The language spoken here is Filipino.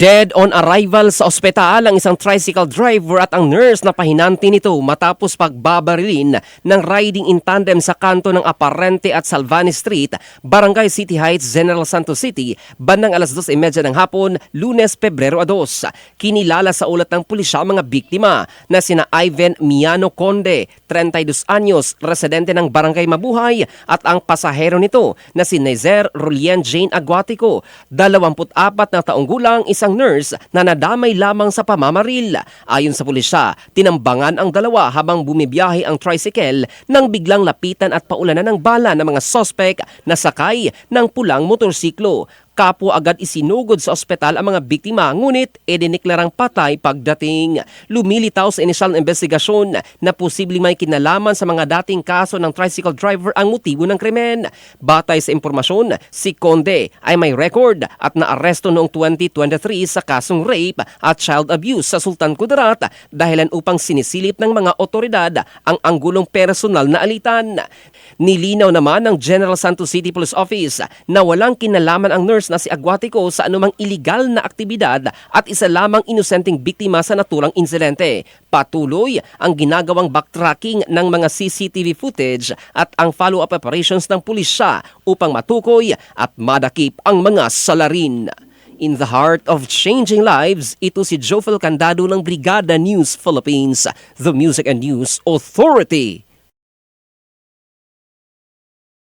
Dead on arrival sa ospital ang isang tricycle driver at ang nurse na pahinanti nito matapos pagbabarilin ng riding in tandem sa kanto ng Aparente at Salvani Street, Barangay City Heights, General Santos City, bandang alas 2:30 ng hapon, Lunes, Pebrero 2. Kinilala sa ulat ng pulisya ang mga biktima na sina Ivan Miano Conde, 32 anyos, residente ng Barangay Mabuhay, at ang pasahero nito na si Nezer Rulian Jane Aguatico, 24 na taong gulang, isang nurse na nadamay lamang sa pamamaril. Ayon sa pulisya, tinambangan ang dalawa habang bumibiyahe ang tricycle nang biglang lapitan at paulanan ng bala ng mga sospek na sakay ng pulang motorsiklo. Kapwa agad isinugod sa ospital ang mga biktima, ngunit idiniklarang patay pagdating. Lumilitaw sa inisyal na investigasyon na posibleng may kinalaman sa mga dating kaso ng tricycle driver ang motibo ng krimen. Batay sa impormasyon, si Conde ay may record at naaresto noong 2023 sa kasong rape at child abuse sa Sultan Kudarat dahilan upang sinisilip ng mga otoridad ang anggulong personal na alitan. Nilinaw naman ng General Santos City Police Office na walang kinalaman ang nurse na si Aguatico sa anumang iligal na aktibidad at isa lamang inosenteng biktima sa naturang insidente. Patuloy ang ginagawang backtracking ng mga CCTV footage at ang follow-up operations ng pulisya upang matukoy at madakip ang mga salarin. In the heart of changing lives, ito si Jofel Candado ng Brigada News Philippines, the Music and News Authority.